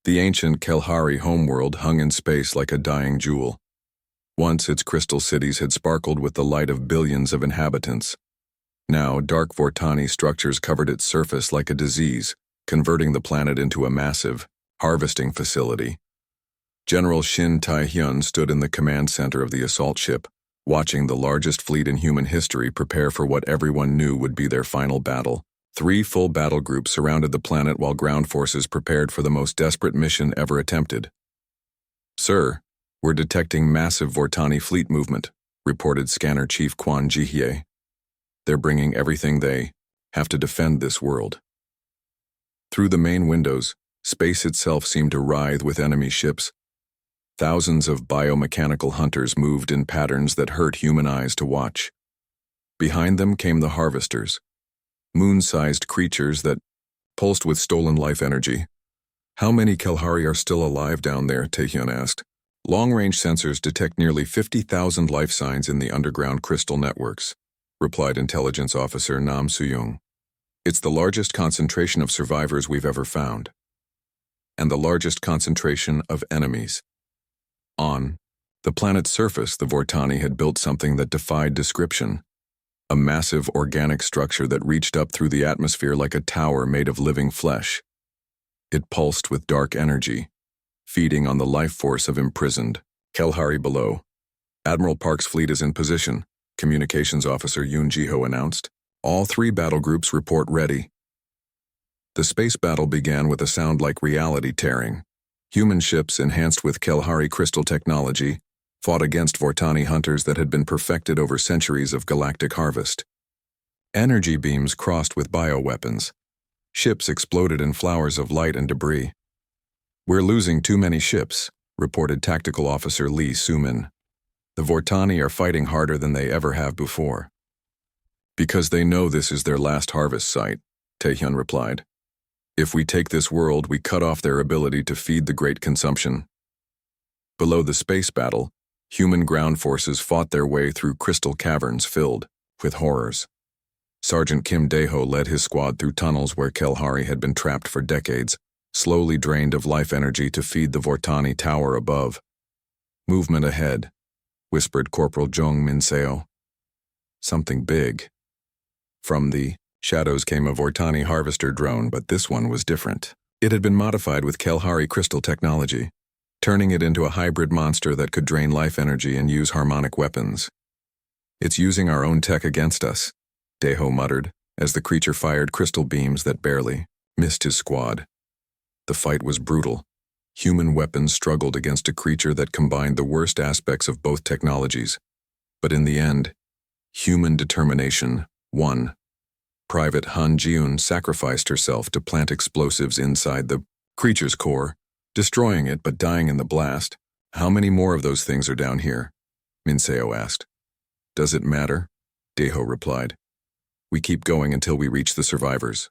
The ancient Kelhari homeworld hung in space like a dying jewel. Once its crystal cities had sparkled with the light of billions of inhabitants. Now, dark Vortani structures covered its surface like a disease, converting the planet into a massive, harvesting facility. General Shin Tai-hyun stood in the command center of the assault ship, watching the largest fleet in human history prepare for what everyone knew would be their final battle. 3 full battle groups surrounded the planet while ground forces prepared for the most desperate mission ever attempted. "Sir, we're detecting massive Vortani fleet movement," reported Scanner Chief Kwon Ji-hye. "They're bringing everything they have to defend this world." Through the main windows, space itself seemed to writhe with enemy ships. Thousands of biomechanical hunters moved in patterns that hurt human eyes to watch. Behind them came the harvesters, moon-sized creatures that pulsed with stolen life energy. "How many Kelhari are still alive down there?" Taehyun asked. "Long-range sensors detect nearly 50,000 life signs in the underground crystal networks," replied Intelligence Officer Nam Soo-young. "It's the largest concentration of survivors we've ever found, and the largest concentration of enemies." On the planet's surface, the Vortani had built something that defied description. A massive organic structure that reached up through the atmosphere like a tower made of living flesh. It pulsed with dark energy, feeding on the life force of imprisoned Kelhari below. "Admiral Park's fleet is in position," Communications Officer Yoon Ji-ho announced. "All 3 battle groups report ready." The space battle began with a sound like reality tearing. Human ships, enhanced with Kelhari crystal technology, fought against Vortani hunters that had been perfected over centuries of galactic harvest. Energy beams crossed with bioweapons. Ships exploded in flowers of light and debris. "We're losing too many ships," reported Tactical Officer Lee Soo-min. "The Vortani are fighting harder than they ever have before." "Because they know this is their last harvest site," Taehyun replied. "If we take this world, we cut off their ability to feed the great consumption." Below the space battle, human ground forces fought their way through crystal caverns filled with horrors. Sergeant Kim Dae-ho led his squad through tunnels where Kelhari had been trapped for decades, slowly drained of life energy to feed the Vortani tower above. "Movement ahead," whispered Corporal Jong Min-seo. "Something big." From the shadows came a Vortani harvester drone, but this one was different. It had been modified with Kelhari crystal technology, turning it into a hybrid monster that could drain life energy and use harmonic weapons. "It's using our own tech against us," Dae-ho muttered, as the creature fired crystal beams that barely missed his squad. The fight was brutal. Human weapons struggled against a creature that combined the worst aspects of both technologies. But in the end, human determination won. Private Han Ji-eun sacrificed herself to plant explosives inside the creature's core, destroying it but dying in the blast. "How many more of those things are down here?" Min-seo asked. "Does it matter?" Dae-ho replied. "We keep going until we reach the survivors."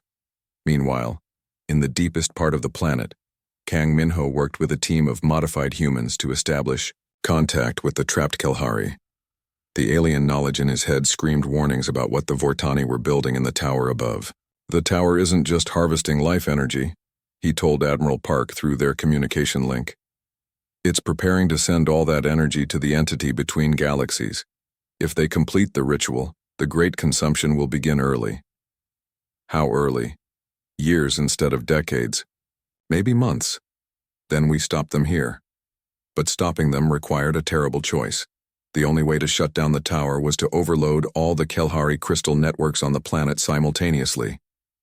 Meanwhile, in the deepest part of the planet, Kang Min-ho worked with a team of modified humans to establish contact with the trapped Kelhari. The alien knowledge in his head screamed warnings about what the Vortani were building in the tower above. "The tower isn't just harvesting life energy," he told Admiral Park through their communication link. "It's preparing to send all that energy to the entity between galaxies. If they complete the ritual, the great consumption will begin early." "How early?" "Years instead of decades. Maybe months. Then we stop them here." But stopping them required a terrible choice. The only way to shut down the tower was to overload all the Kelhari crystal networks on the planet simultaneously.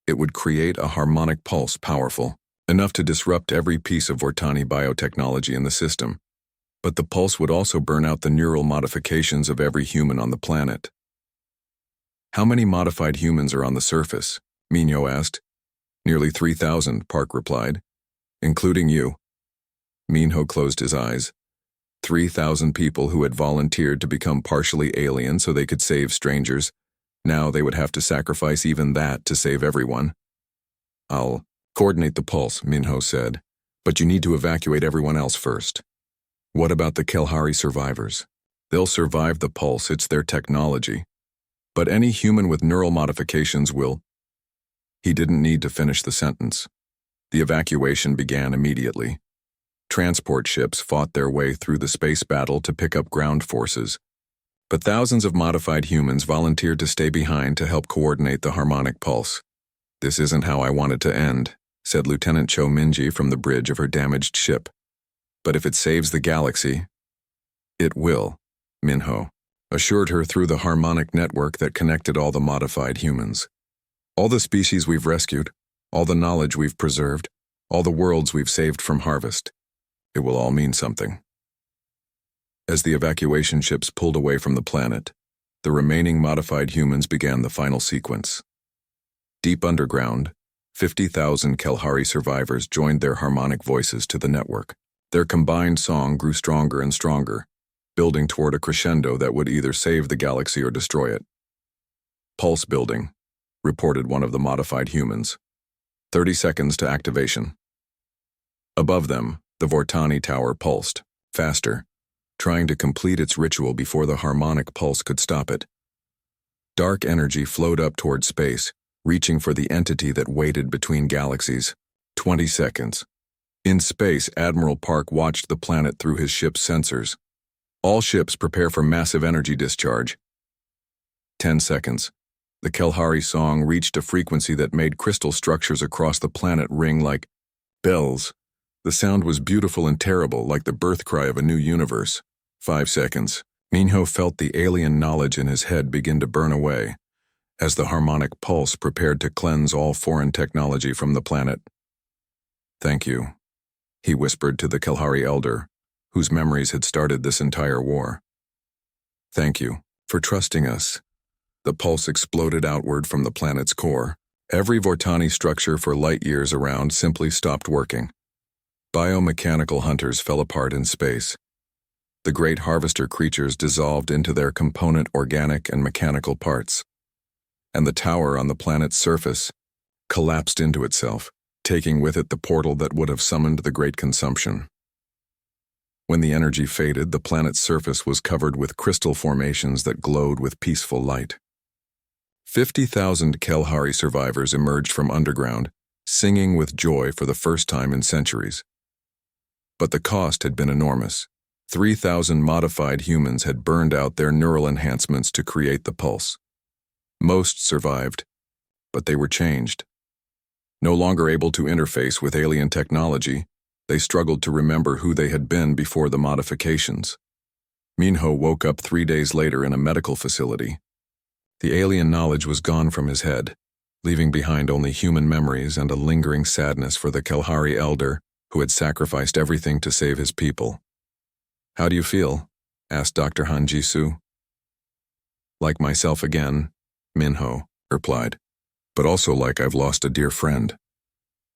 It would create a harmonic pulse powerful enough to disrupt every piece of Vortani biotechnology in the system. But the pulse would also burn out the neural modifications of every human on the planet. "How many modified humans are on the surface?" Minho asked. "Nearly 3,000, Park replied. "Including you." Minho closed his eyes. 3,000 people who had volunteered to become partially alien so they could save strangers. Now they would have to sacrifice even that to save everyone. "I'll coordinate the pulse," Minho said, "but you need to evacuate everyone else first." "What about the Kelhari survivors?" "They'll survive the pulse, it's their technology. But any human with neural modifications will..." He didn't need to finish the sentence. The evacuation began immediately. Transport ships fought their way through the space battle to pick up ground forces, but thousands of modified humans volunteered to stay behind to help coordinate the harmonic pulse. "This isn't how I want it to end," said Lieutenant Cho Minji from the bridge of her damaged ship. "But if it saves the galaxy, it will," Minho assured her through the harmonic network that connected all the modified humans. "All the species we've rescued, all the knowledge we've preserved, all the worlds we've saved from harvest. It will all mean something." As the evacuation ships pulled away from the planet, the remaining modified humans began the final sequence. Deep underground, 50,000 Kelhari survivors joined their harmonic voices to the network. Their combined song grew stronger and stronger, building toward a crescendo that would either save the galaxy or destroy it. "Pulse building," reported one of the modified humans. 30 seconds to activation. Above them, the Vortani tower pulsed, faster, trying to complete its ritual before the harmonic pulse could stop it. Dark energy flowed up toward space, reaching for the entity that waited between galaxies. 20 seconds. In space, Admiral Park watched the planet through his ship's sensors. "All ships prepare for massive energy discharge." 10 seconds. The Kelhari song reached a frequency that made crystal structures across the planet ring like bells. The sound was beautiful and terrible, like the birth cry of a new universe. 5 seconds. Minho felt the alien knowledge in his head begin to burn away, as the harmonic pulse prepared to cleanse all foreign technology from the planet. "Thank you," he whispered to the Kelhari elder, whose memories had started this entire war. "Thank you for trusting us." The pulse exploded outward from the planet's core. Every Vortani structure for light years around simply stopped working. Biomechanical hunters fell apart in space. The great harvester creatures dissolved into their component organic and mechanical parts. And the tower on the planet's surface collapsed into itself, taking with it the portal that would have summoned the great consumption. When the energy faded, the planet's surface was covered with crystal formations that glowed with peaceful light. 50,000 Kelhari survivors emerged from underground, singing with joy for the first time in centuries. But the cost had been enormous. 3,000 modified humans had burned out their neural enhancements to create the pulse. Most survived, but they were changed. No longer able to interface with alien technology, they struggled to remember who they had been before the modifications. Minho woke up 3 days later in a medical facility. The alien knowledge was gone from his head, leaving behind only human memories and a lingering sadness for the Kelhari elder who had sacrificed everything to save his people. "How do you feel?" asked Dr. Han Jisoo. "Like myself again," Minho replied, "but also like I've lost a dear friend."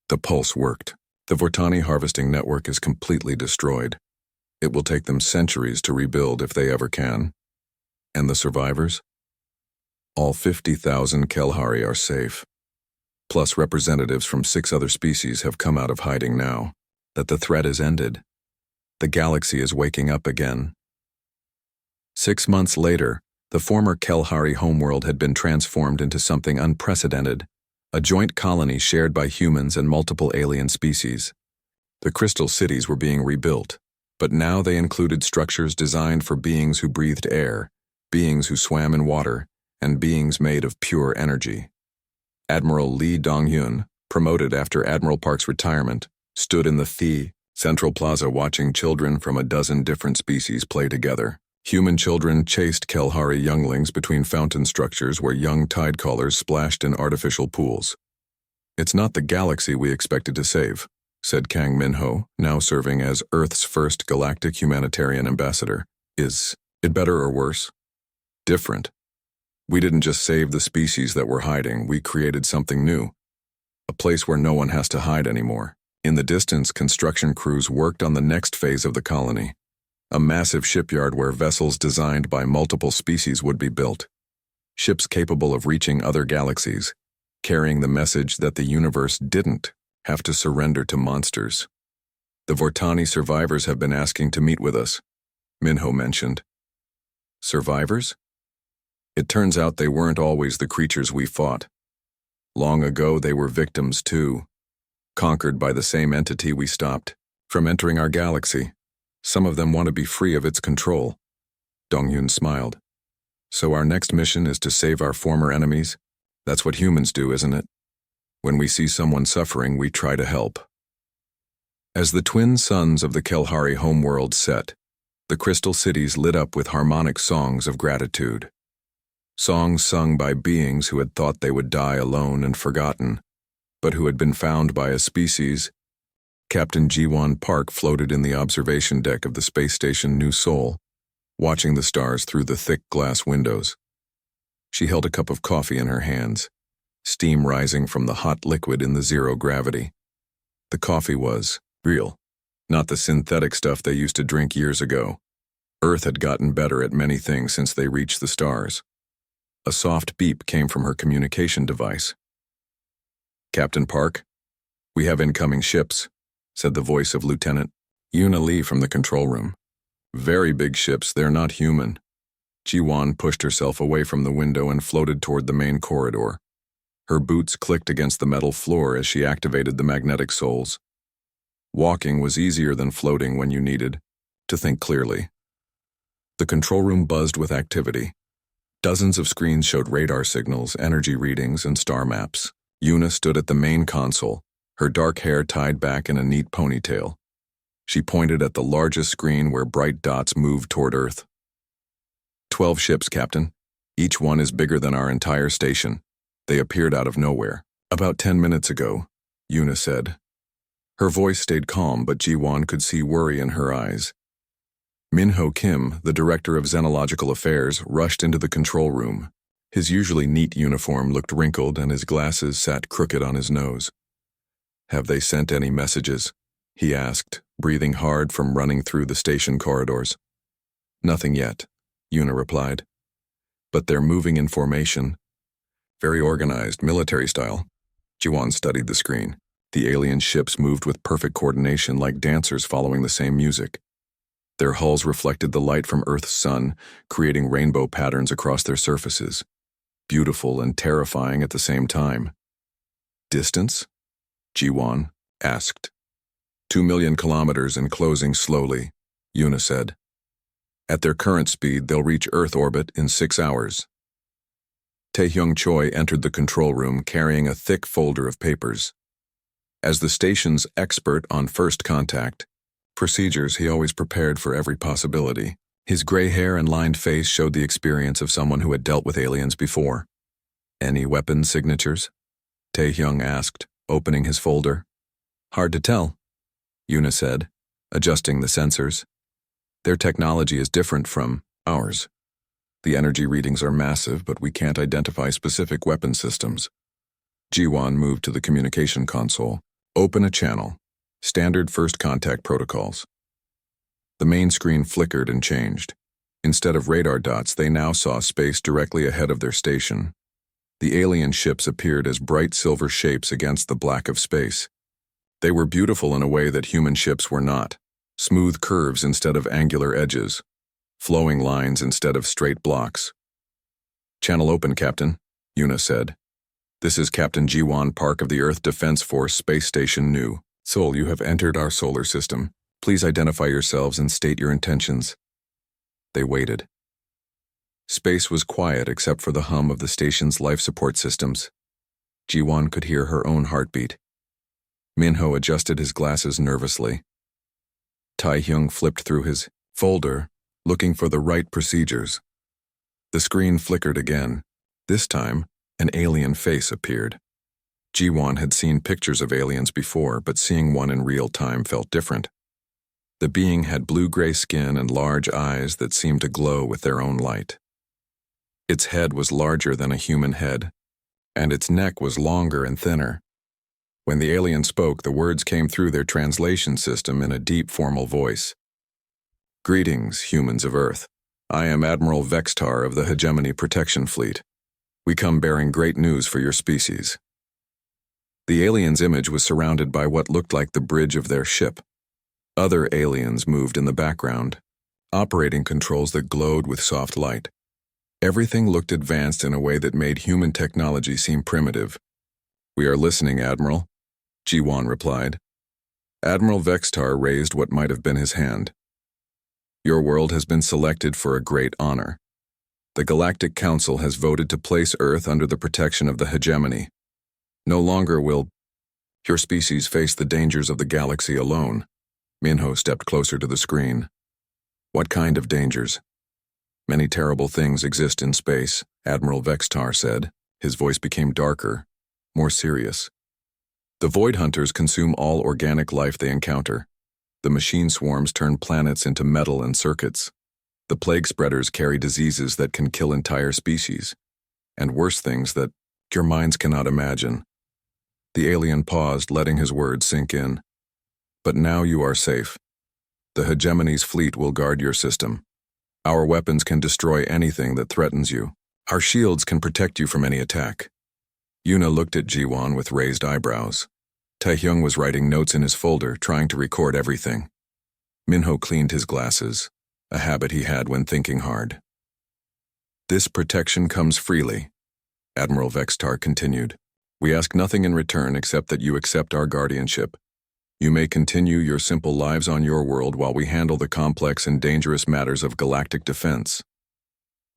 The pulse worked. The Vortani harvesting network is completely destroyed. It will take them centuries to rebuild if they ever can. And the survivors? All 50,000 Kelhari are safe. Plus representatives from 6 other species have come out of hiding now. That the threat is ended. The galaxy is waking up again. 6 months later, the former Kelhari homeworld had been transformed into something unprecedented, a joint colony shared by humans and multiple alien species. The crystal cities were being rebuilt, but now they included structures designed for beings who breathed air, beings who swam in water, and beings made of pure energy. Admiral Lee Dong-hyun, promoted after Admiral Park's retirement, stood in the Thi Central Plaza watching children from a dozen different species play together. Human children chased Kelhari younglings between fountain structures where young tide callers splashed in artificial pools. "It's not the galaxy we expected to save," said Kang Minho, now serving as Earth's first galactic humanitarian ambassador. "Is it better or worse?" "Different. We didn't just save the species that were hiding, we created something new. A place where no one has to hide anymore." In the distance, construction crews worked on the next phase of the colony, a massive shipyard where vessels designed by multiple species would be built. Ships capable of reaching other galaxies, carrying the message that the universe didn't have to surrender to monsters. "The Vortani survivors have been asking to meet with us," Minho mentioned. "Survivors?" "It turns out they weren't always the creatures we fought. Long ago they were victims too, conquered by the same entity we stopped. from entering our galaxy. Some of them want to be free of its control. Dongyun smiled. So our next mission is to save our former enemies? That's what humans do, isn't it? When we see someone suffering, we try to help. As the twin suns of the Kelhari homeworld set, the crystal cities lit up with harmonic songs of gratitude. Songs sung by beings who had thought they would die alone and forgotten, but who had been found by a species. Captain Jiwon Park floated in the observation deck of the space station New Seoul, watching the stars through the thick glass windows. She held a cup of coffee in her hands, steam rising from the hot liquid in the zero gravity. The coffee was real, not the synthetic stuff they used to drink years ago. Earth had gotten better at many things since they reached the stars. A soft beep came from her communication device. "Captain Park, we have incoming ships," said the voice of Lieutenant Yuna Lee from the control room. "Very big ships, they're not human." Jiwon pushed herself away from the window and floated toward the main corridor. Her boots clicked against the metal floor as she activated the magnetic soles. Walking was easier than floating when you needed to think clearly. The control room buzzed with activity. Dozens of screens showed radar signals, energy readings, and star maps. Yuna stood at the main console, her dark hair tied back in a neat ponytail. She pointed at the largest screen where bright dots moved toward Earth. 12 ships, Captain. Each one is bigger than our entire station. They appeared out of nowhere. About 10 minutes ago, Yuna said. Her voice stayed calm, but Jiwon could see worry in her eyes. Minho Kim, the director of Xenological Affairs, rushed into the control room. His usually neat uniform looked wrinkled and his glasses sat crooked on his nose. "Have they sent any messages?" he asked, breathing hard from running through the station corridors. "Nothing yet," Yuna replied. "But they're moving in formation. Very organized, military style." Jiwon studied the screen. The alien ships moved with perfect coordination like dancers following the same music. Their hulls reflected the light from Earth's sun, creating rainbow patterns across their surfaces. Beautiful and terrifying at the same time. "Distance?" Jiwon asked. 2 million kilometers and closing slowly, Yuna said. "At their current speed, they'll reach Earth orbit in 6 hours. Taehyung Choi entered the control room carrying a thick folder of papers. As the station's expert on first contact procedures, he always prepared for every possibility. His gray hair and lined face showed the experience of someone who had dealt with aliens before. "Any weapon signatures?" Taehyung asked, opening his folder. "Hard to tell," Yuna said, adjusting the sensors. "Their technology is different from ours. The energy readings are massive, but we can't identify specific weapon systems." Jiwon moved to the communication console. "Open a channel. Standard first contact protocols." The main screen flickered and changed. Instead of radar dots, they now saw space directly ahead of their station. The alien ships appeared as bright silver shapes against the black of space. They were beautiful in a way that human ships were not. Smooth curves instead of angular edges. Flowing lines instead of straight blocks. "Channel open, Captain," Yuna said. "This is Captain Jiwon Park of the Earth Defense Force Space Station New Seoul. You have entered our solar system. Please identify yourselves and state your intentions." They waited. Space was quiet except for the hum of the station's life support systems. Jiwon could hear her own heartbeat. Minho adjusted his glasses nervously. Taehyung flipped through his folder, looking for the right procedures. The screen flickered again. This time, an alien face appeared. Jiwon had seen pictures of aliens before, but seeing one in real time felt different. The being had blue-gray skin and large eyes that seemed to glow with their own light. Its head was larger than a human head, and its neck was longer and thinner. When the alien spoke, the words came through their translation system in a deep, formal voice. "Greetings, humans of Earth. I am Admiral Vextar of the Hegemony Protection Fleet. We come bearing great news for your species." The alien's image was surrounded by what looked like the bridge of their ship. Other aliens moved in the background, operating controls that glowed with soft light. Everything looked advanced in a way that made human technology seem primitive. "We are listening, Admiral," Jiwon replied. Admiral Vextar raised what might have been his hand. Your world has been selected for a great honor. The Galactic Council has voted to place Earth under the protection of the hegemony. No longer will your species face the dangers of the galaxy alone. Minho stepped closer to the screen. What kind of dangers? Many terrible things exist in space, Admiral Vextar said. His voice became darker, more serious. The Void Hunters consume all organic life they encounter. The machine swarms turn planets into metal and circuits. The plague spreaders carry diseases that can kill entire species, and worse things that your minds cannot imagine. The alien paused, letting his words sink in. But now you are safe. The hegemony's fleet will guard your system. Our weapons can destroy anything that threatens you. Our shields can protect you from any attack. Yuna looked at Jiwon with raised eyebrows. Taehyung was writing notes in his folder, trying to record everything. Minho cleaned his glasses, a habit he had when thinking hard. This protection comes freely, Admiral Vextar continued. We ask nothing in return except that you accept our guardianship. You may continue your simple lives on your world while we handle the complex and dangerous matters of galactic defense.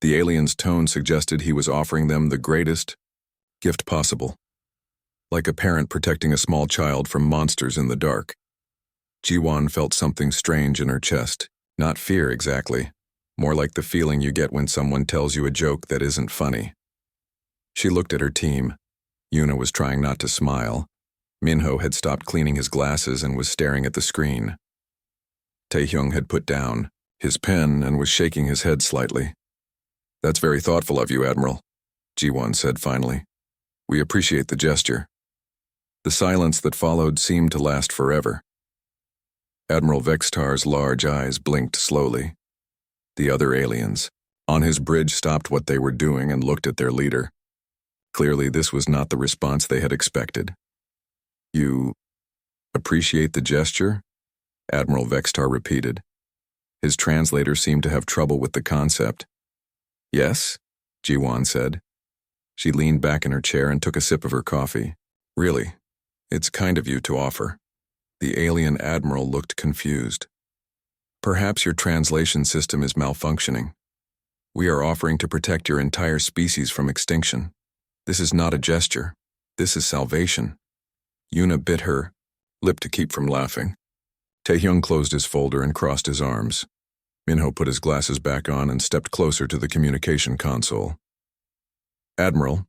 The alien's tone suggested he was offering them the greatest gift possible. Like a parent protecting a small child from monsters in the dark. Jiwon felt something strange in her chest. Not fear exactly, more like the feeling you get when someone tells you a joke that isn't funny. She looked at her team. Yuna was trying not to smile. Minho had stopped cleaning his glasses and was staring at the screen. Taehyung had put down his pen and was shaking his head slightly. That's very thoughtful of you, Admiral, Jiwon said finally. We appreciate the gesture. The silence that followed seemed to last forever. Admiral Vextar's large eyes blinked slowly. The other aliens, on his bridge, stopped what they were doing and looked at their leader. Clearly, this was not the response they had expected. You appreciate the gesture? Admiral Vextar repeated. His translator seemed to have trouble with the concept. Yes, Jiwon said. She leaned back in her chair and took a sip of her coffee. Really, it's kind of you to offer. The alien admiral looked confused. Perhaps your translation system is malfunctioning. We are offering to protect your entire species from extinction. This is not a gesture. This is salvation. Yuna bit her lip to keep from laughing. Taehyung closed his folder and crossed his arms. Minho put his glasses back on and stepped closer to the communication console. Admiral,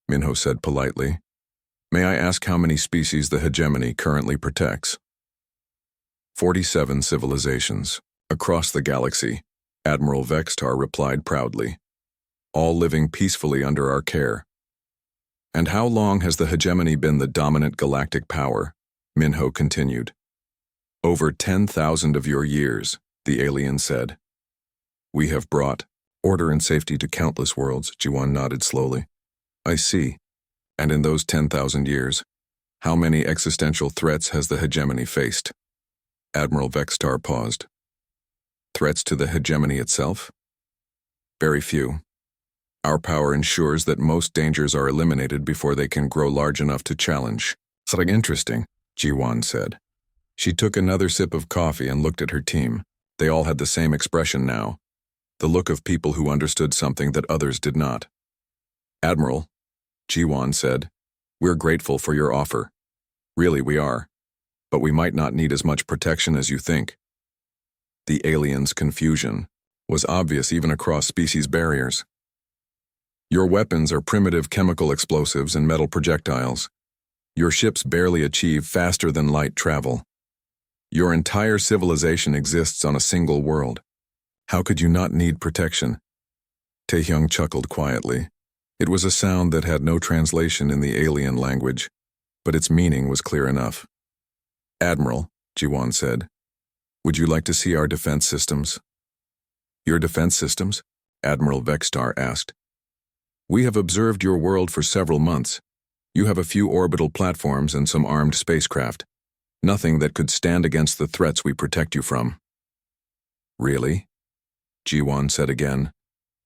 Minho said politely, may I ask how many species the hegemony currently protects? 47 civilizations. Across the galaxy, Admiral Vextar replied proudly. All living peacefully under our care. And how long has the hegemony been the dominant galactic power? Minho continued. Over 10,000 of your years, the alien said. We have brought order and safety to countless worlds, Jiwon nodded slowly. I see. And in those 10,000 years, how many existential threats has the hegemony faced? Admiral Vextar paused. Threats to the hegemony itself? Very few. Our power ensures that most dangers are eliminated before they can grow large enough to challenge. Something interesting, Jiwon said. She took another sip of coffee and looked at her team. They all had the same expression now. The look of people who understood something that others did not. Admiral, Jiwon said, we're grateful for your offer. Really, we are. But we might not need as much protection as you think. The alien's confusion was obvious even across species barriers. Your weapons are primitive chemical explosives and metal projectiles. Your ships barely achieve faster than light travel. Your entire civilization exists on a single world. How could you not need protection? Taehyung chuckled quietly. It was a sound that had no translation in the alien language, but its meaning was clear enough. Admiral, Jiwon said, would you like to see our defense systems? Your defense systems? Admiral Vextar asked. We have observed your world for several months. You have a few orbital platforms and some armed spacecraft. Nothing that could stand against the threats we protect you from. Really? Jiwon said again,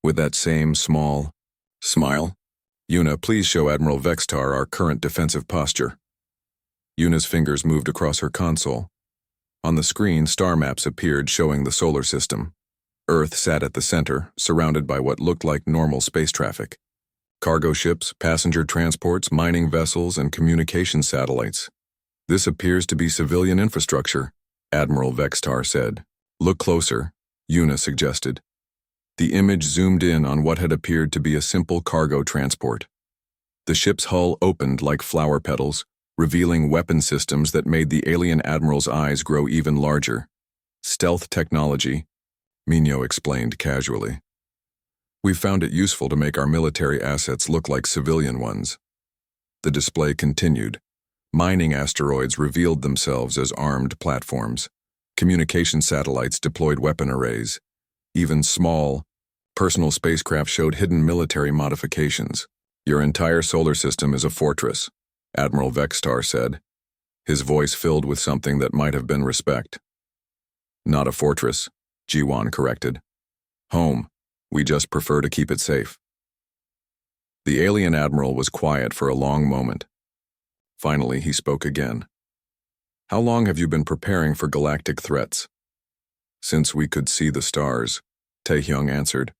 with that same small smile. Yuna, please show Admiral Vextar our current defensive posture. Yuna's fingers moved across her console. On the screen, star maps appeared showing the solar system. Earth sat at the center, surrounded by what looked like normal space traffic. Cargo ships, passenger transports, mining vessels, and communication satellites. This appears to be civilian infrastructure, Admiral Vextar said. Look closer, Yuna suggested. The image zoomed in on what had appeared to be a simple cargo transport. The ship's hull opened like flower petals, revealing weapon systems that made the alien admiral's eyes grow even larger. Stealth technology, Minho explained casually. We've found it useful to make our military assets look like civilian ones. The display continued. Mining asteroids revealed themselves as armed platforms. Communication satellites deployed weapon arrays. Even small, personal spacecraft showed hidden military modifications. Your entire solar system is a fortress, Admiral Vextar said, his voice filled with something that might have been respect. Not a fortress, Jiwan corrected. Home. We just prefer to keep it safe. The alien admiral was quiet for a long moment. Finally, he spoke again. How long have you been preparing for galactic threats? Since we could see the stars, Taehyung answered.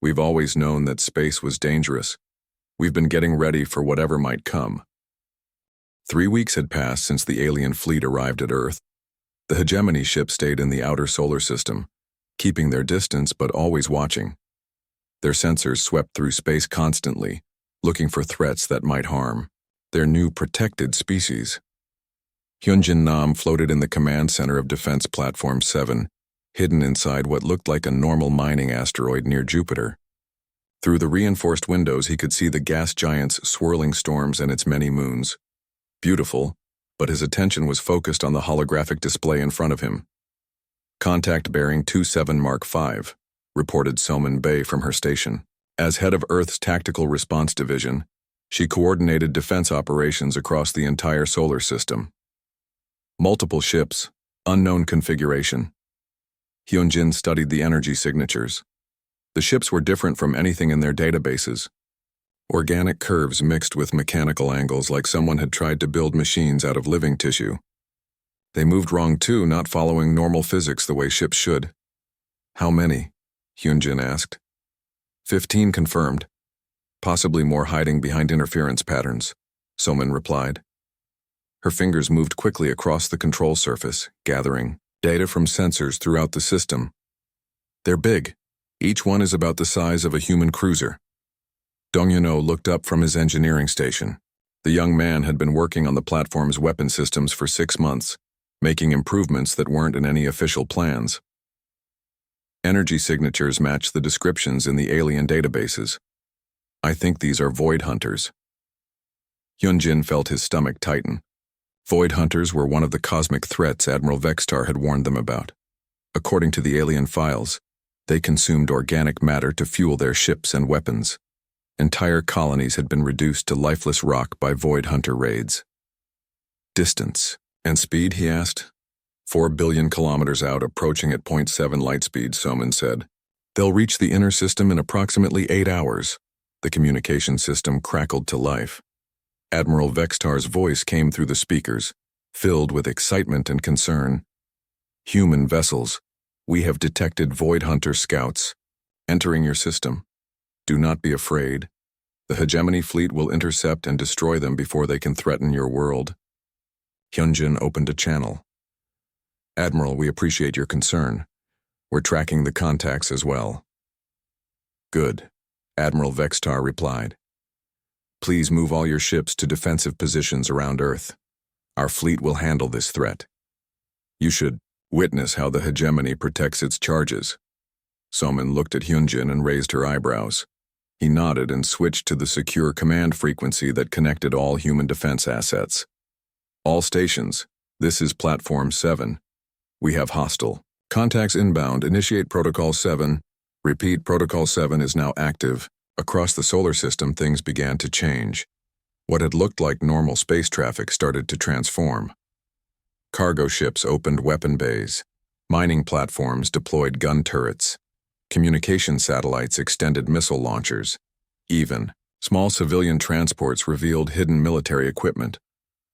We've always known that space was dangerous. We've been getting ready for whatever might come. 3 weeks had passed since the alien fleet arrived at Earth. The hegemony ship stayed in the outer solar system, keeping their distance but always watching. Their sensors swept through space constantly, looking for threats that might harm their new protected species. Hyunjin Nam floated in the command center of Defense Platform 7, hidden inside what looked like a normal mining asteroid near Jupiter. Through the reinforced windows, he could see the gas giant's swirling storms and its many moons. Beautiful, but his attention was focused on the holographic display in front of him. Contact bearing 27 Mark V, reported Soman Bay from her station. As head of Earth's Tactical Response Division, she coordinated defense operations across the entire solar system. Multiple ships, unknown configuration. Hyunjin studied the energy signatures. The ships were different from anything in their databases. Organic curves mixed with mechanical angles like someone had tried to build machines out of living tissue. They moved wrong too, not following normal physics the way ships should. How many? Hyunjin asked. 15 confirmed. Possibly more hiding behind interference patterns, Soman replied. Her fingers moved quickly across the control surface, gathering data from sensors throughout the system. They're big. Each one is about the size of a human cruiser. Dong Yuno looked up from his engineering station. The young man had been working on the platform's weapon systems for 6 months, making improvements that weren't in any official plans. Energy signatures matched the descriptions in the alien databases. I think these are void hunters. Hyunjin felt his stomach tighten. Void hunters were one of the cosmic threats Admiral Vextar had warned them about. According to the alien files, they consumed organic matter to fuel their ships and weapons. Entire colonies had been reduced to lifeless rock by void hunter raids. Distance and speed, he asked. 4 billion kilometers out, approaching at 0.7 light speed, Soman said. They'll reach the inner system in approximately 8 hours. The communication system crackled to life. Admiral Vextar's voice came through the speakers, filled with excitement and concern. Human vessels, we have detected void hunter scouts entering your system. Do not be afraid. The hegemony fleet will intercept and destroy them before they can threaten your world. Hyunjin opened a channel. Admiral, we appreciate your concern. We're tracking the contacts as well. Good, Admiral Vextar replied. Please move all your ships to defensive positions around Earth. Our fleet will handle this threat. You should witness how the hegemony protects its charges. Soman looked at Hyunjin and raised her eyebrows. He nodded and switched to the secure command frequency that connected all human defense assets. All stations, this is Platform 7. We have hostile contacts inbound. Initiate Protocol 7. Repeat, Protocol 7 is now active. Across the solar system, things began to change. What had looked like normal space traffic started to transform. Cargo ships opened weapon bays. Mining platforms deployed gun turrets. Communication satellites extended missile launchers. Even small civilian transports revealed hidden military equipment.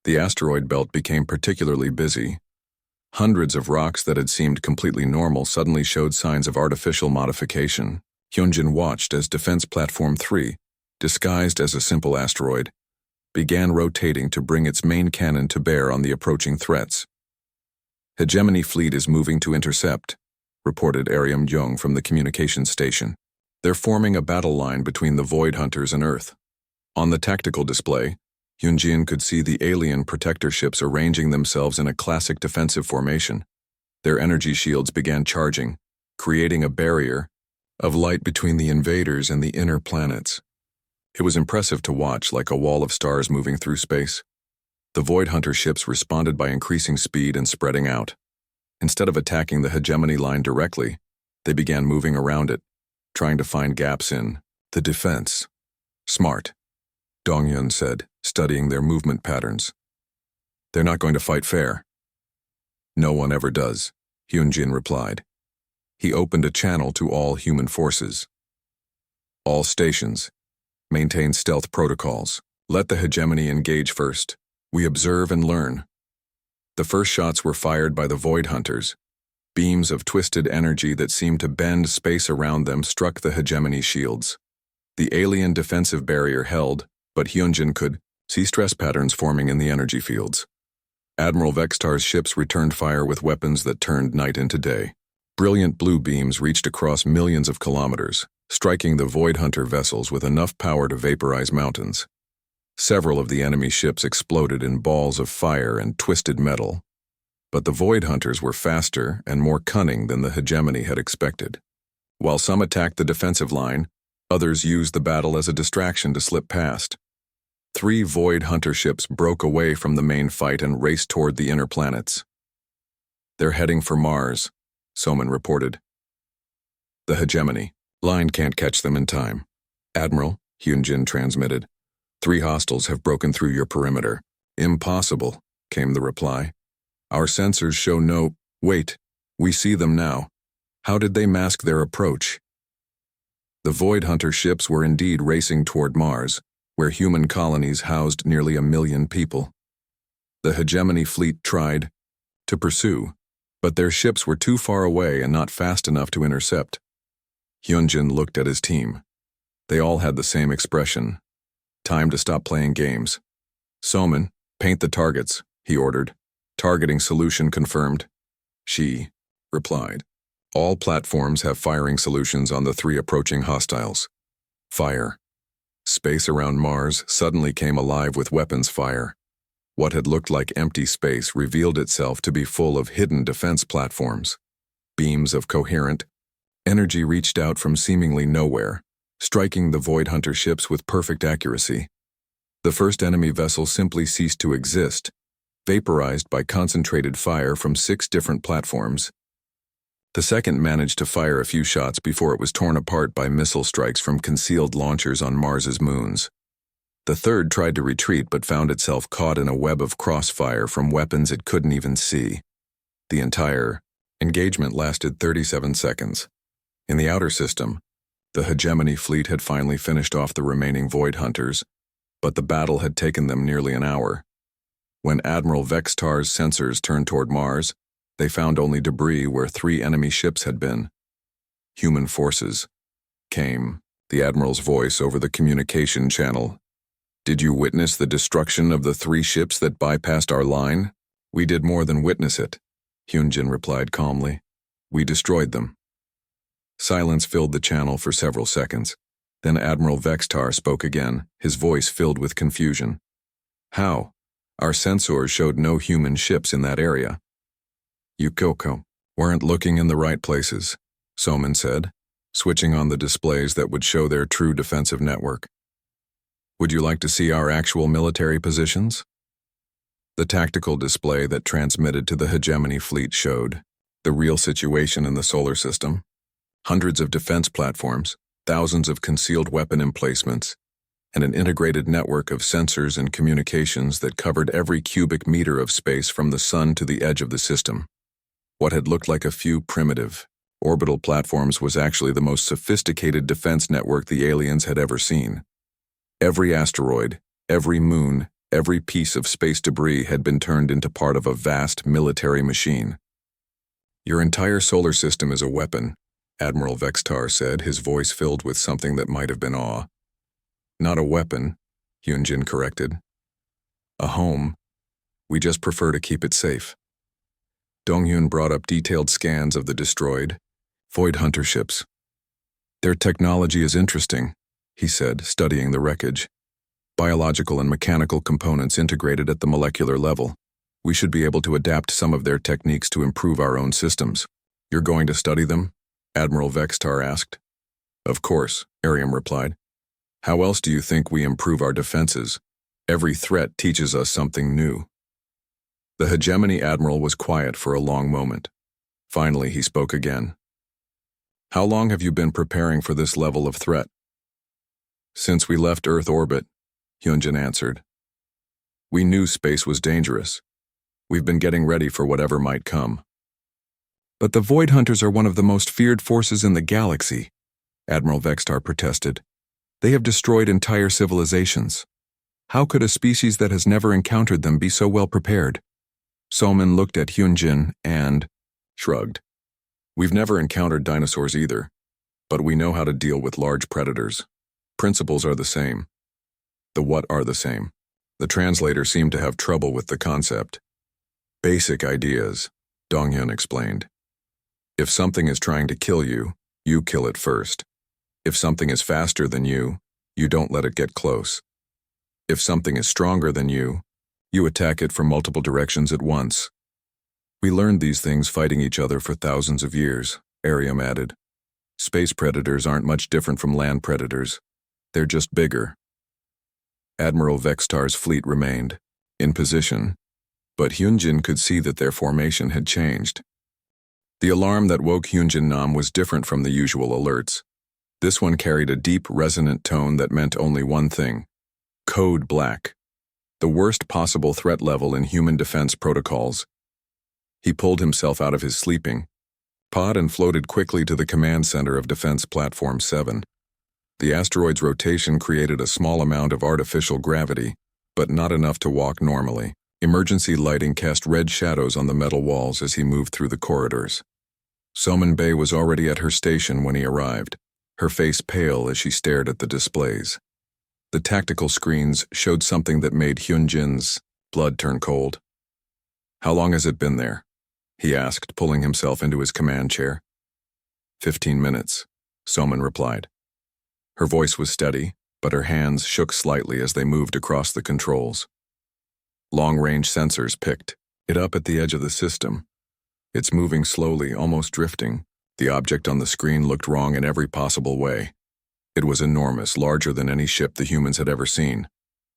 The asteroid belt became particularly busy. Hundreds of rocks that had seemed completely normal suddenly showed signs of artificial modification. Hyunjin watched as Defense Platform 3, disguised as a simple asteroid, began rotating to bring its main cannon to bear on the approaching threats. Hegemony fleet is moving to intercept, reported Ariam Jung from the communications station. They're forming a battle line between the Void Hunters and Earth. On the tactical display, Hyunjin could see the alien protector ships arranging themselves in a classic defensive formation. Their energy shields began charging, creating a barrier of light between the invaders and the inner planets. It was impressive to watch, like a wall of stars moving through space. The Void Hunter ships responded by increasing speed and spreading out. Instead of attacking the hegemony line directly, they began moving around it, trying to find gaps in the defense. Smart, Dongyun said, studying their movement patterns. They're not going to fight fair. No one ever does, Hyunjin replied. He opened a channel to all human forces. All stations, maintain stealth protocols. Let the hegemony engage first. We observe and learn. The first shots were fired by the Void Hunters. Beams of twisted energy that seemed to bend space around them struck the hegemony shields. The alien defensive barrier held, but Hyunjin could see stress patterns forming in the energy fields. Admiral Vextar's ships returned fire with weapons that turned night into day. Brilliant blue beams reached across millions of kilometers, striking the Void Hunter vessels with enough power to vaporize mountains. Several of the enemy ships exploded in balls of fire and twisted metal. But the Void Hunters were faster and more cunning than the hegemony had expected. While some attacked the defensive line, others used the battle as a distraction to slip past. 3 Void Hunter ships broke away from the main fight and raced toward the inner planets. They're heading for Mars, Soman reported. The hegemony line can't catch them in time. Admiral, Hyunjin transmitted. 3 hostiles have broken through your perimeter. Impossible, came the reply. Our sensors show no— Wait, we see them now. How did they mask their approach? The Void Hunter ships were indeed racing toward Mars, where human colonies housed nearly 1 million people. The hegemony fleet tried to pursue, but their ships were too far away and not fast enough to intercept. Hyunjin looked at his team. They all had the same expression. Time to stop playing games. Soman, paint the targets, he ordered. Targeting solution confirmed. She replied. All platforms have firing solutions on the 3 approaching hostiles. Fire. Space around Mars suddenly came alive with weapons fire. What had looked like empty space revealed itself to be full of hidden defense platforms. Beams of coherent energy reached out from seemingly nowhere, striking the Void Hunter ships with perfect accuracy. The first enemy vessel simply ceased to exist, vaporized by concentrated fire from 6 different platforms. The second managed to fire a few shots before it was torn apart by missile strikes from concealed launchers on Mars's moons. The third tried to retreat but found itself caught in a web of crossfire from weapons it couldn't even see. The entire engagement lasted 37 seconds. In the outer system, the hegemony fleet had finally finished off the remaining Void Hunters, but the battle had taken them nearly an hour. When Admiral Vextar's sensors turned toward Mars, they found only debris where 3 enemy ships had been. Human forces came, the Admiral's voice over the communication channel. Did you witness the destruction of the 3 ships that bypassed our line? We did more than witness it, Hyunjin replied calmly. We destroyed them. Silence filled the channel for several seconds. Then Admiral Vextar spoke again, his voice filled with confusion. How? Our sensors showed no human ships in that area. You Kyoko weren't looking in the right places, Soman said, switching on the displays that would show their true defensive network. Would you like to see our actual military positions? The tactical display that transmitted to the hegemony fleet showed the real situation in the solar system. Hundreds of defense platforms, thousands of concealed weapon emplacements, and an integrated network of sensors and communications that covered every cubic meter of space from the sun to the edge of the system. What had looked like a few primitive, orbital platforms was actually the most sophisticated defense network the aliens had ever seen. Every asteroid, every moon, Every piece of space debris had been turned into part of a vast military machine. "Your entire solar system is a weapon," Admiral Vextar said, his voice filled with something that might have been awe. "Not a weapon," Hyunjin corrected. "A home. We just prefer to keep it safe." Donghyun brought up detailed scans of the destroyed Void Hunter ships. "Their technology is interesting," he said, studying the wreckage. "Biological and mechanical components integrated at the molecular level. We should be able to adapt some of their techniques to improve our own systems." "You're going to study them?" Admiral Vextar asked. "Of course," Ariam replied. "How else do you think we improve our defenses? Every threat teaches us something new." The Hegemony Admiral was quiet for a long moment. Finally, he spoke again. "How long have you been preparing for this level of threat?" "Since we left Earth orbit," Hyunjin answered. "We knew space was dangerous. We've been getting ready for whatever might come." "But the Void Hunters are one of the most feared forces in the galaxy," Admiral Vextar protested. "They have destroyed entire civilizations. How could a species that has never encountered them be so well prepared?" Soman looked at Hyunjin and shrugged. "We've never encountered dinosaurs either, but we know how to deal with large predators. Principles are the same. The what are the same." The translator seemed to have trouble with the concept. "Basic ideas," Donghyun explained. "If something is trying to kill you, you kill it first. If something is faster than you don't let it get close. If something is stronger than you attack it from multiple directions at once." "We learned these things fighting each other for thousands of years," Ariam added. "Space predators aren't much different from land predators. They're just bigger." Admiral Vextar's fleet remained in position, but Hyunjin could see that their formation had changed. The alarm that woke Hyunjin Nam was different from the usual alerts. This one carried a deep, resonant tone that meant only one thing: Code Black. The worst possible threat level in human defense protocols. He pulled himself out of his sleeping pod and floated quickly to the command center of Defense Platform 7. The asteroid's rotation created a small amount of artificial gravity, but not enough to walk normally. Emergency lighting cast red shadows on the metal walls as he moved through the corridors. Soman Bey was already at her station when he arrived, her face pale as she stared at the displays. The tactical screens showed something that made Hyunjin's blood turn cold. "How long has it been there?" he asked, pulling himself into his command chair. 15 minutes, Soman replied. Her voice was steady, but her hands shook slightly as they moved across the controls. Long-range sensors picked it up at the edge of the system. "It's moving slowly, almost drifting." The object on the screen looked wrong in every possible way. It was enormous, larger than any ship the humans had ever seen,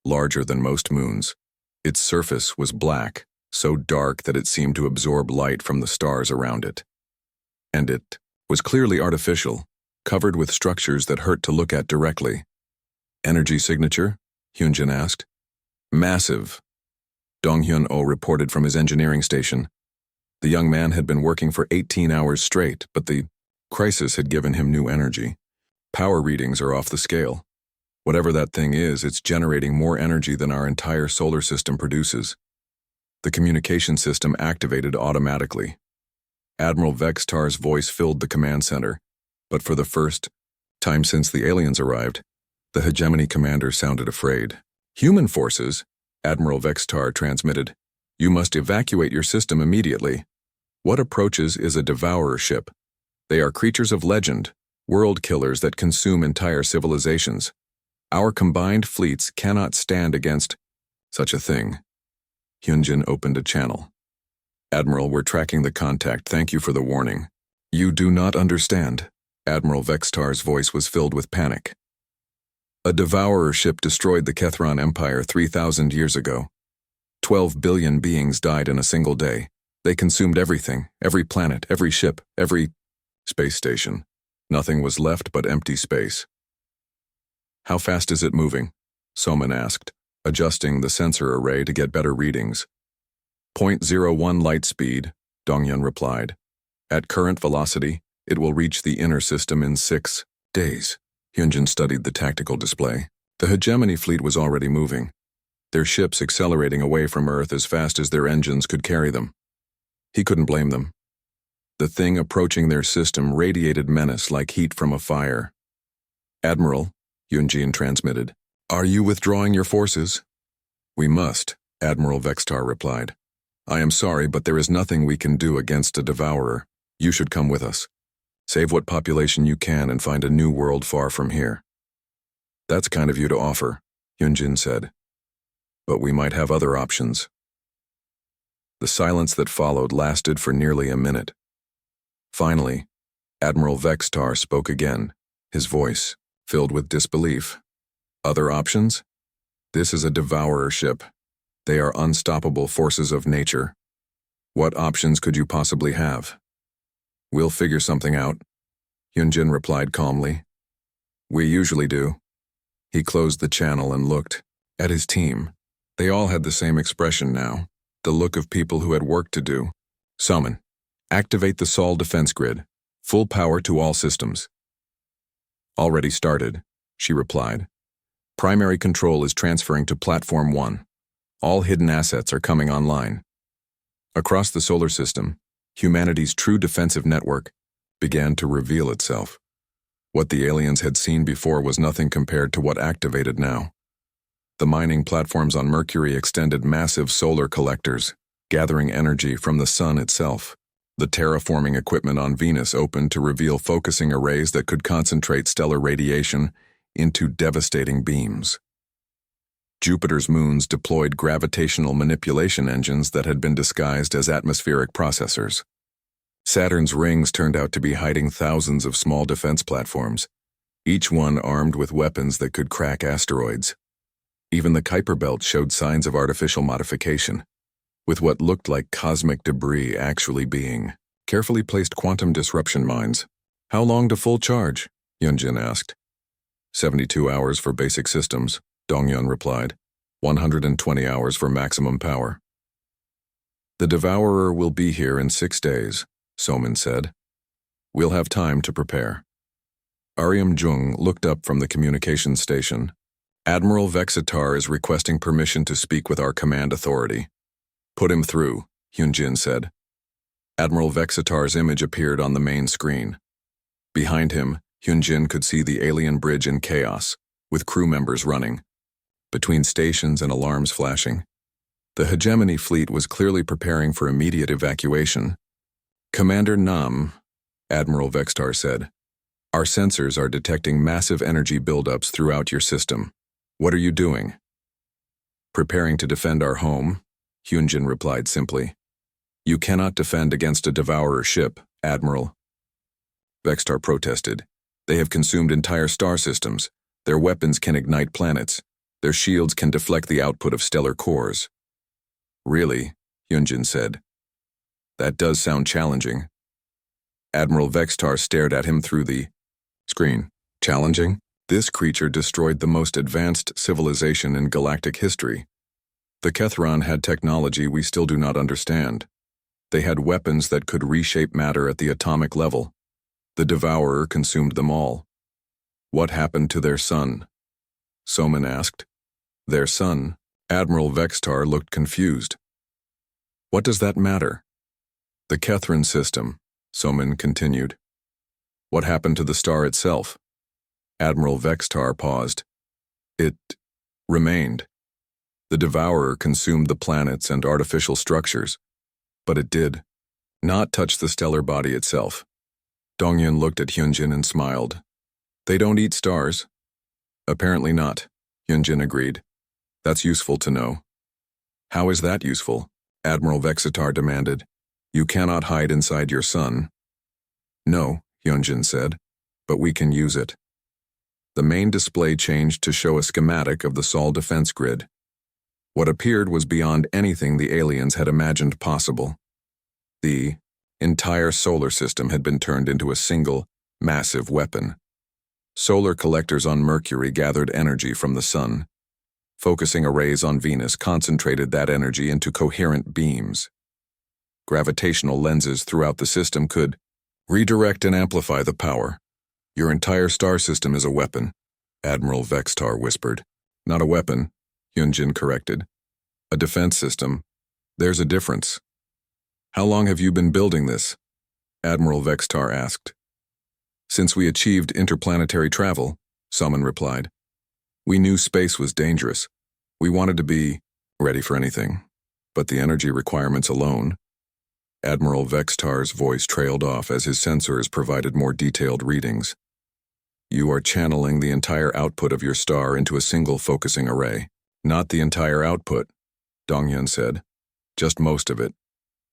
larger than most moons. Its surface was black, so dark that it seemed to absorb light from the stars around it. And it was clearly artificial, covered with structures that hurt to look at directly. "Energy signature?" Hyunjin asked. "Massive," Donghyun-oh reported from his engineering station. The young man had been working for 18 hours straight, but the crisis had given him new energy. Power readings are off the scale. Whatever that thing is, it's generating more energy than our entire solar system produces. The communication system activated automatically. Admiral Vextar's voice filled the command center, but for the first time since the aliens arrived, the Hegemony commander sounded afraid. "Human forces," Admiral Vextar transmitted. "You must evacuate your system immediately. What approaches is a devourer ship. They are creatures of legend, world killers that consume entire civilizations. Our combined fleets cannot stand against such a thing." Hyunjin opened a channel. "Admiral, we're tracking the contact. Thank you for the warning." "You do not understand." Admiral Vextar's voice was filled with panic. "A devourer ship destroyed the Kethron Empire 3,000 years ago. 12 billion beings died in a single day. They consumed everything, every planet, every ship, every space station. Nothing was left but empty space." "How fast is it moving?" Soman asked, adjusting the sensor array to get better readings. "0.01 light speed," Donghyun replied. "At current velocity, it will reach the inner system in 6 days. Hyunjin studied the tactical display. The Hegemony fleet was already moving. their ships accelerating away from Earth as fast as their engines could carry them. He couldn't blame them. The thing approaching their system radiated menace like heat from a fire. "Admiral," Yunjin transmitted, "are you withdrawing your forces?" "We must," Admiral Vextar replied. "I am sorry, but there is nothing we can do against a devourer. You should come with us. Save what population you can and find a new world far from here." "That's kind of you to offer," Yunjin said. "But we might have other options." The silence that followed lasted for nearly a minute. Finally, Admiral Vextar spoke again, his voice filled with disbelief. "Other options? This is a devourer ship. They are unstoppable forces of nature. What options could you possibly have?" "We'll figure something out," Yunjin replied calmly. "We usually do." He closed the channel and looked at his team. They all had the same expression now, the look of people who had work to do. "Summon. Activate the Sol defense grid. Full power to all systems." "Already started," she replied. "Primary control is transferring to Platform 1. All hidden assets are coming online." Across the solar system, humanity's true defensive network began to reveal itself. What the aliens had seen before was nothing compared to what activated now. The mining platforms on Mercury extended massive solar collectors, gathering energy from the sun itself. The terraforming equipment on Venus opened to reveal focusing arrays that could concentrate stellar radiation into devastating beams. Jupiter's moons deployed gravitational manipulation engines that had been disguised as atmospheric processors. Saturn's rings turned out to be hiding thousands of small defense platforms, each one armed with weapons that could crack asteroids. Even the Kuiper Belt showed signs of artificial modification, with what looked like cosmic debris actually being carefully placed quantum disruption mines. "How long to full charge?" Yunjin asked. 72 hours for basic systems," Dongyun replied. 120 hours for maximum power." "The Devourer will be here in 6 days," Soman said. "We'll have time to prepare." Aryam Jung looked up from the communications station. "Admiral Vexitar is requesting permission to speak with our command authority." "Put him through," Yunjin said. Admiral Vexitar's image appeared on the main screen. Behind him, Yunjin could see the alien bridge in chaos, with crew members running, between stations and alarms flashing. The hegemony fleet was clearly preparing for immediate evacuation. "Commander Nam," Admiral Vextar said, "our sensors are detecting massive energy buildups throughout your system. What are you doing?" "Preparing to defend our home," Hyunjin replied simply. "You cannot defend against a devourer ship, Admiral." Vextar protested. "They have consumed entire star systems. Their weapons can ignite planets. Their shields can deflect the output of stellar cores." "Really?" Hyunjin said. "That does sound challenging." Admiral Vextar stared at him through the screen. "Challenging? This creature destroyed the most advanced civilization in galactic history. The Kethron had technology we still do not understand. They had weapons that could reshape matter at the atomic level. The Devourer consumed them all. What happened to their son?" Soman asked. "Their son?" Admiral Vextar looked confused. "What does that matter?" "The Kethron system," Soman continued. "What happened to the star itself?" Admiral Vextar paused. "It remained. The Devourer consumed the planets and artificial structures, but it did not touch the stellar body itself." Dongyun looked at Hyunjin and smiled. "They don't eat stars." "Apparently not," Hyunjin agreed. "That's useful to know." "How is that useful?" Admiral Vexitar demanded. "You cannot hide inside your sun." "No," Hyunjin said, "but we can use it." The main display changed to show a schematic of the Sol defense grid. What appeared was beyond anything the aliens had imagined possible. The entire solar system had been turned into a single, massive weapon. Solar collectors on Mercury gathered energy from the sun. Focusing arrays on Venus concentrated that energy into coherent beams. Gravitational lenses throughout the system could redirect and amplify the power. "Your entire star system is a weapon," Admiral Vextar whispered. "Not a weapon," Hyunjin corrected. A defense system. There's a difference. How long have you been building this? Admiral Vextar asked. Since we achieved interplanetary travel, Salmon replied. We knew space was dangerous. We wanted to be ready for anything. But the energy requirements alone. Admiral Vextar's voice trailed off as his sensors provided more detailed readings. You are channeling the entire output of your star into a single focusing array. Not the entire output, Donghyun said. Just most of it.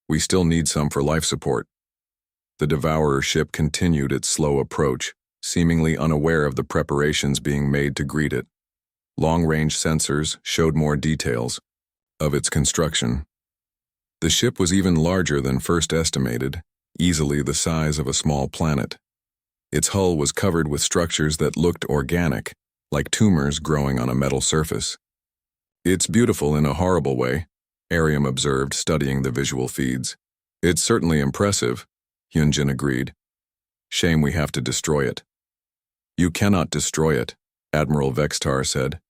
We still need some for life support. The Devourer ship continued its slow approach, seemingly unaware of the preparations being made to greet it. Long-range sensors showed more details of its construction. The ship was even larger than first estimated, easily the size of a small planet. Its hull was covered with structures that looked organic, like tumors growing on a metal surface. It's beautiful in a horrible way, Ariam observed, studying the visual feeds. It's certainly impressive, Hyunjin agreed. Shame we have to destroy it. You cannot destroy it, Admiral Vextar said.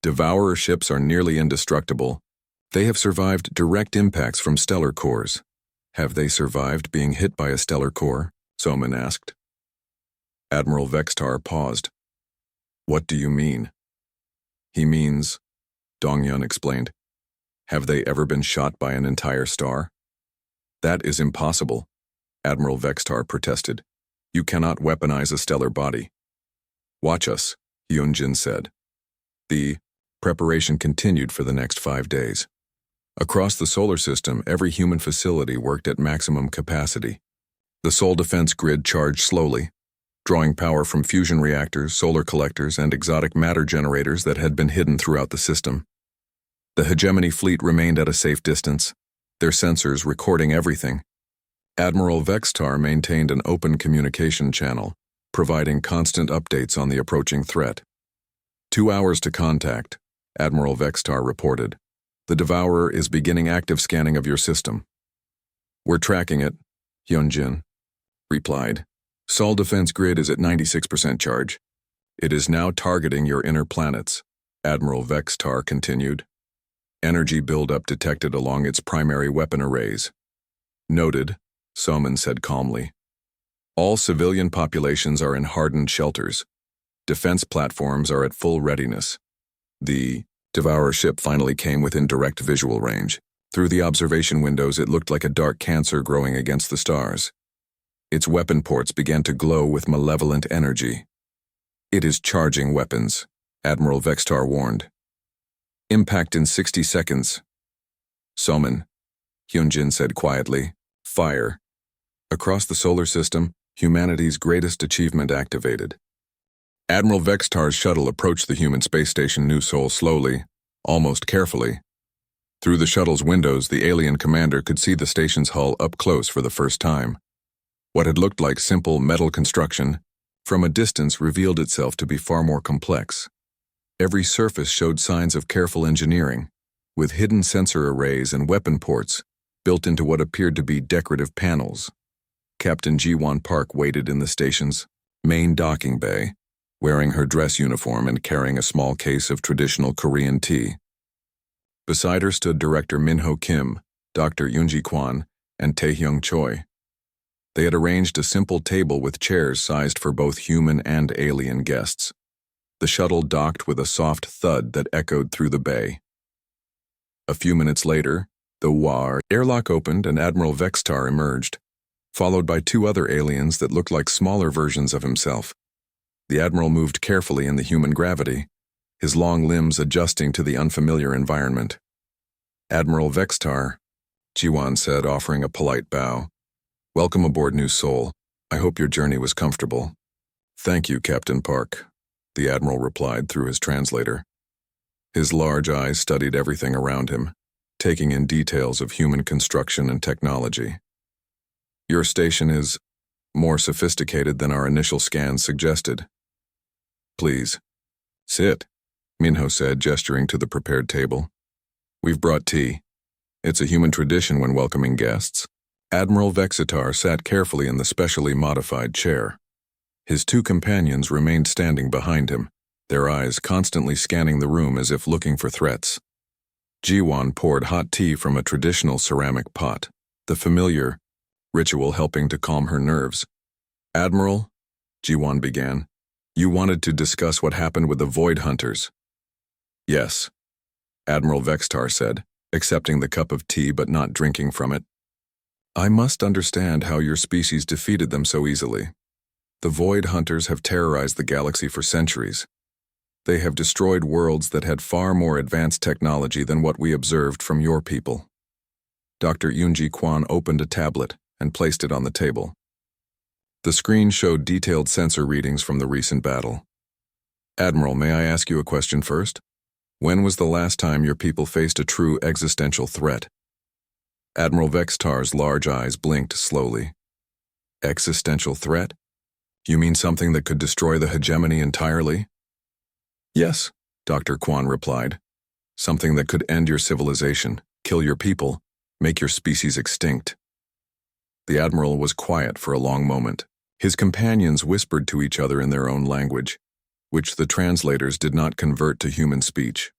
Devourer ships are nearly indestructible. They have survived direct impacts from stellar cores. Have they survived being hit by a stellar core? Soman asked. Admiral Vextar paused. What do you mean? He means, Donghyun explained. Have they ever been shot by an entire star? That is impossible, Admiral Vextar protested. You cannot weaponize a stellar body. Watch us, Hyunjin said. The preparation continued for the next 5 days. Across the solar system, every human facility worked at maximum capacity. The Sol defense grid charged slowly, drawing power from fusion reactors, solar collectors, and exotic matter generators that had been hidden throughout the system. The hegemony fleet remained at a safe distance, their sensors recording everything. Admiral Vextar maintained an open communication channel, providing constant updates on the approaching threat. 2 hours to contact, Admiral Vextar reported. The Devourer is beginning active scanning of your system. We're tracking it, Hyunjin replied. Sol defense grid is at 96% charge. It is now targeting your inner planets, Admiral Vextar continued. Energy buildup detected along its primary weapon arrays. Noted, Soman said calmly. All civilian populations are in hardened shelters. Defense platforms are at full readiness. The Devourer ship finally came within direct visual range. Through the observation windows, it looked like a dark cancer growing against the stars. Its weapon ports began to glow with malevolent energy. It is charging weapons, Admiral Vextar warned. Impact in 60 seconds. Soman, Hyunjin said quietly. Fire. Across the solar system, humanity's greatest achievement activated. Admiral Vextar's shuttle approached the human space station New Sol slowly, almost carefully. Through the shuttle's windows, the alien commander could see the station's hull up close for the first time. What had looked like simple metal construction, from a distance revealed itself to be far more complex. Every surface showed signs of careful engineering, with hidden sensor arrays and weapon ports built into what appeared to be decorative panels. Captain Ji-won Park waited in the station's main docking bay, wearing her dress uniform and carrying a small case of traditional Korean tea. Beside her stood Director Min-ho Kim, Dr. Yoonji Kwon, and Taehyung Choi. They had arranged a simple table with chairs sized for both human and alien guests. The shuttle docked with a soft thud that echoed through the bay. A few minutes later, the War airlock opened and Admiral Vextar emerged, followed by 2 other aliens that looked like smaller versions of himself. The Admiral moved carefully in the human gravity, his long limbs adjusting to the unfamiliar environment. Admiral Vextar, Ji-won said, offering a polite bow. Welcome aboard New Sol. I hope your journey was comfortable. Thank you, Captain Park, the Admiral replied through his translator. His large eyes studied everything around him, taking in details of human construction and technology. Your station is more sophisticated than our initial scans suggested. Please, sit, Minho said, gesturing to the prepared table. We've brought tea. It's a human tradition when welcoming guests. Admiral Vextar sat carefully in the specially modified chair. His 2 companions remained standing behind him, their eyes constantly scanning the room as if looking for threats. Jiwan poured hot tea from a traditional ceramic pot, the familiar ritual helping to calm her nerves. "Admiral," Jiwan began, "you wanted to discuss what happened with the Void Hunters." "Yes," Admiral Vextar said, accepting the cup of tea but not drinking from it. "I must understand how your species defeated them so easily. The Void Hunters have terrorized the galaxy for centuries. They have destroyed worlds that had far more advanced technology than what we observed from your people." Dr. Yunji Quan opened a tablet and placed it on the table. The screen showed detailed sensor readings from the recent battle. "Admiral, may I ask you a question first? When was the last time your people faced a true existential threat?" Admiral Vextar's large eyes blinked slowly. "Existential threat? You mean something that could destroy the hegemony entirely?" "Yes," Dr. Quan replied. "Something that could end your civilization, kill your people, make your species extinct." The Admiral was quiet for a long moment. His companions whispered to each other in their own language, which the translators did not convert to human speech.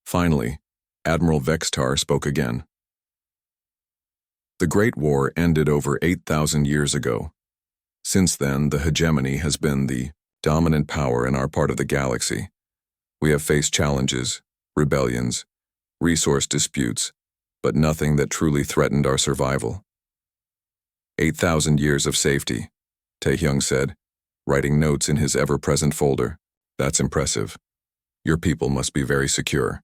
Finally, Admiral Vextar spoke again. "The Great War ended over 8,000 years ago. Since then, the hegemony has been the dominant power in our part of the galaxy. We have faced challenges, rebellions, resource disputes, but nothing that truly threatened our survival." 8,000 years of safety, Taehyung said, writing notes in his ever-present folder. "That's impressive. Your people must be very secure."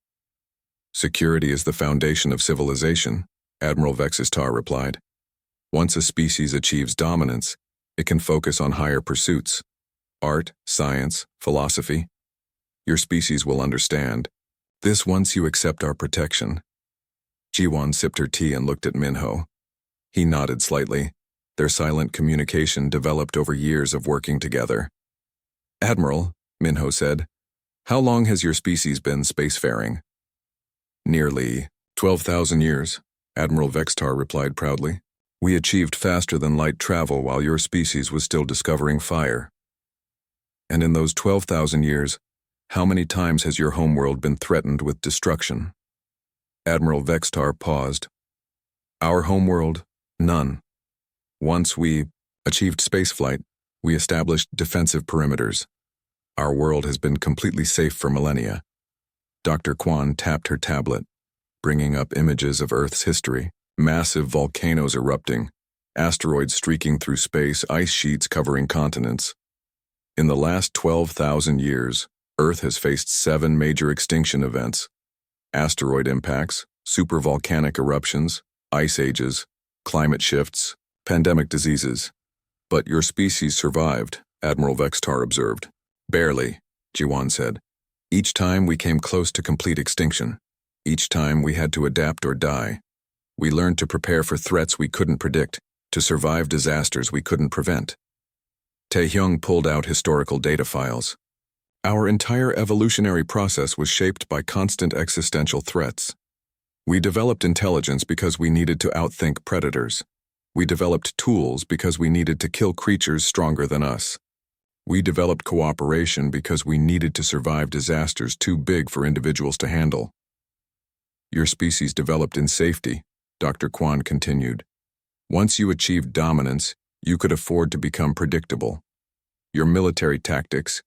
"Security is the foundation of civilization," Admiral Vexistar replied. "Once a species achieves dominance, it can focus on higher pursuits. Art, science, philosophy. Your species will understand this once you accept our protection." Jiwan sipped her tea and looked at Minho. He nodded slightly. Their silent communication developed over years of working together. "Admiral," Minho said, "how long has your species been spacefaring?" "Nearly 12,000 years, Admiral Vextar replied proudly. "We achieved faster-than-light travel while your species was still discovering fire." "And in those 12,000 years, how many times has your homeworld been threatened with destruction?" Admiral Vextar paused. "Our homeworld? None. Once we achieved spaceflight, we established defensive perimeters. Our world has been completely safe for millennia." Dr. Quan tapped her tablet, bringing up images of Earth's history: massive volcanoes erupting, asteroids streaking through space, ice sheets covering continents. In the last 12,000 years, Earth has faced 7 major extinction events: asteroid impacts, supervolcanic eruptions, ice ages, climate shifts, pandemic diseases. "But your species survived," Admiral Vextar observed. "Barely," Jiwan said. "Each time we came close to complete extinction. Each time we had to adapt or die. We learned to prepare for threats we couldn't predict, to survive disasters we couldn't prevent." Taehyung pulled out historical data files. "Our entire evolutionary process was shaped by constant existential threats. We developed intelligence because we needed to outthink predators. We developed tools because we needed to kill creatures stronger than us. We developed cooperation because we needed to survive disasters too big for individuals to handle." "Your species developed in safety," Dr. Quan continued. "Once you achieved dominance, you could afford to become predictable. Your military tactics,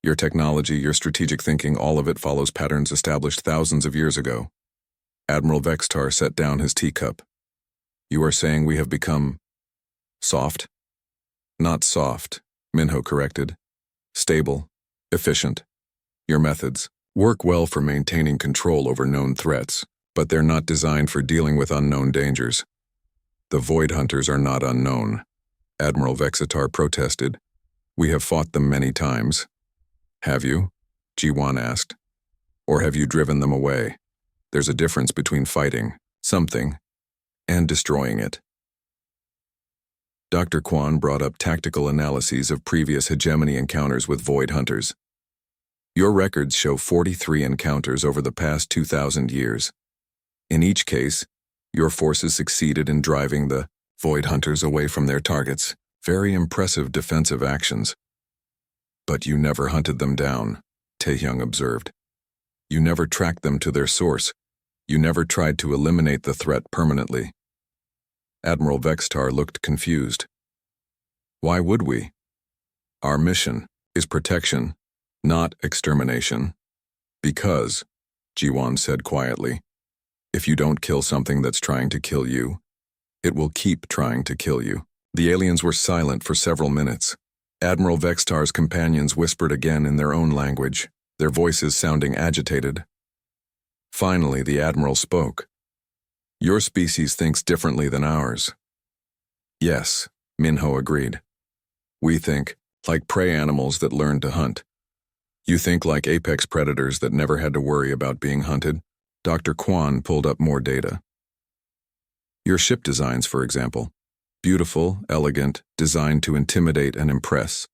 your technology, your strategic thinking, all of it follows patterns established thousands of years ago." Admiral Vextar set down his teacup. "You are saying we have become soft?" "Not soft," Minho corrected. "Stable, efficient. Your methods work well for maintaining control over known threats, but they're not designed for dealing with unknown dangers." "The Void Hunters are not unknown," Admiral Vexitar protested. "We have fought them many times." "Have you?" Jiwan asked. "Or have you driven them away? There's a difference between fighting something and destroying it." Dr. Quan brought up tactical analyses of previous hegemony encounters with Void Hunters. "Your records show 43 encounters over the past 2,000 years. In each case, your forces succeeded in driving the Void Hunters away from their targets. Very impressive defensive actions. But you never hunted them down." Taehyung observed. You never tracked them to their source. You never tried to eliminate the threat permanently. Admiral Vextar looked confused. Why would we? Our mission is protection, not extermination. Because, Jiwon said quietly, if you don't kill something that's trying to kill you, it will keep trying to kill you. The aliens were silent for several minutes. Admiral Vextar's companions whispered again in their own language, their voices sounding agitated. Finally, the Admiral spoke. Your species thinks differently than ours. Yes, Minho agreed. We think like prey animals that learn to hunt. You think like apex predators that never had to worry about being hunted. Dr. Kwan pulled up more data. Your ship designs, for example. Beautiful, elegant, designed to intimidate and impress.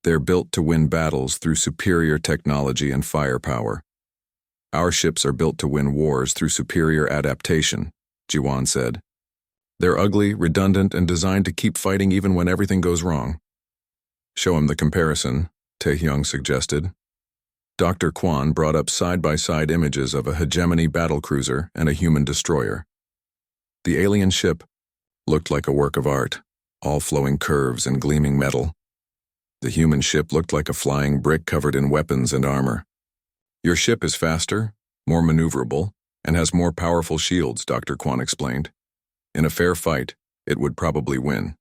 They're built to win battles through superior technology and firepower. Our ships are built to win wars through superior adaptation, Jiwon said. They're ugly, redundant, and designed to keep fighting even when everything goes wrong. Show him the comparison, Taehyung suggested. Dr. Kwan brought up side-by-side images of a hegemony battlecruiser and a human destroyer. The alien ship looked like a work of art, all flowing curves and gleaming metal. The human ship looked like a flying brick covered in weapons and armor. Your ship is faster, more maneuverable, and has more powerful shields, Dr. Kwan explained. In a fair fight, it would probably win.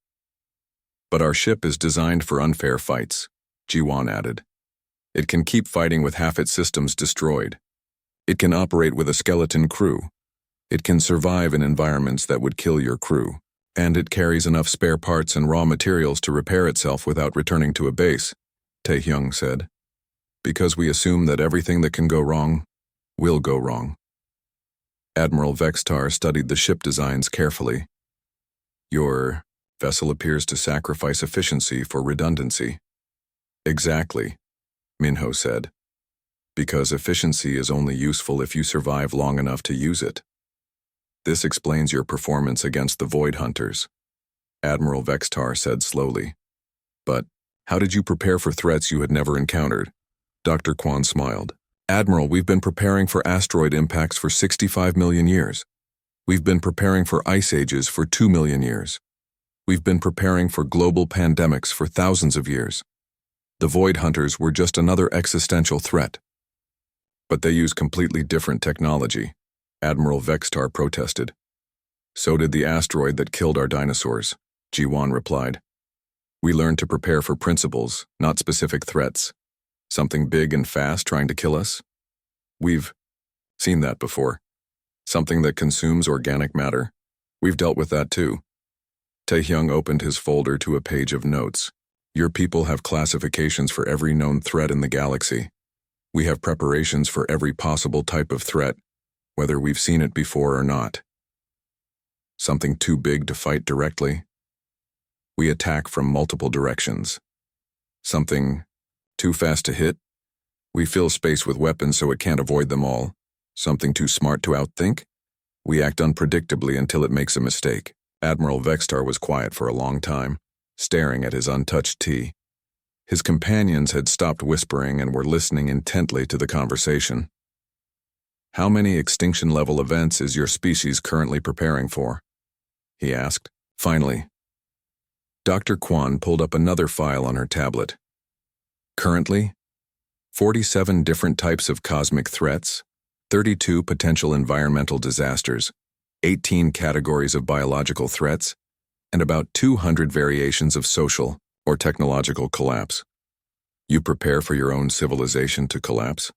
But our ship is designed for unfair fights, Jiwon added. It can keep fighting with half its systems destroyed. It can operate with a skeleton crew. It can survive in environments that would kill your crew. And it carries enough spare parts and raw materials to repair itself without returning to a base, Taehyung said. Because we assume that everything that can go wrong will go wrong. Admiral Vextar studied the ship designs carefully. Your vessel appears to sacrifice efficiency for redundancy. Exactly, Minho said. Because efficiency is only useful if you survive long enough to use it. This explains your performance against the Void Hunters, Admiral Vextar said slowly. But how did you prepare for threats you had never encountered? Dr. Kwan smiled. Admiral, we've been preparing for asteroid impacts for 65 million years. We've been preparing for ice ages for 2 million years. We've been preparing for global pandemics for thousands of years. The Void Hunters were just another existential threat. But they use completely different technology, Admiral Vextar protested. So did the asteroid that killed our dinosaurs, Jiwon replied. We learned to prepare for principles, not specific threats. Something big and fast trying to kill us? We've seen that before. Something that consumes organic matter. We've dealt with that too. Taehyung opened his folder to a page of notes. Your people have classifications for every known threat in the galaxy. We have preparations for every possible type of threat, whether we've seen it before or not. Something too big to fight directly. We attack from multiple directions. Something too fast to hit. We fill space with weapons so it can't avoid them all. Something too smart to outthink. We act unpredictably until it makes a mistake. Admiral Vextar was quiet for a long time, staring at his untouched tea. His companions had stopped whispering and were listening intently to the conversation. How many extinction-level events is your species currently preparing for? He asked. Finally, Dr. Kwan pulled up another file on her tablet. Currently, 47 different types of cosmic threats, 32 potential environmental disasters, 18 categories of biological threats, and about 200 variations of social or technological collapse. You prepare for your own civilization to collapse?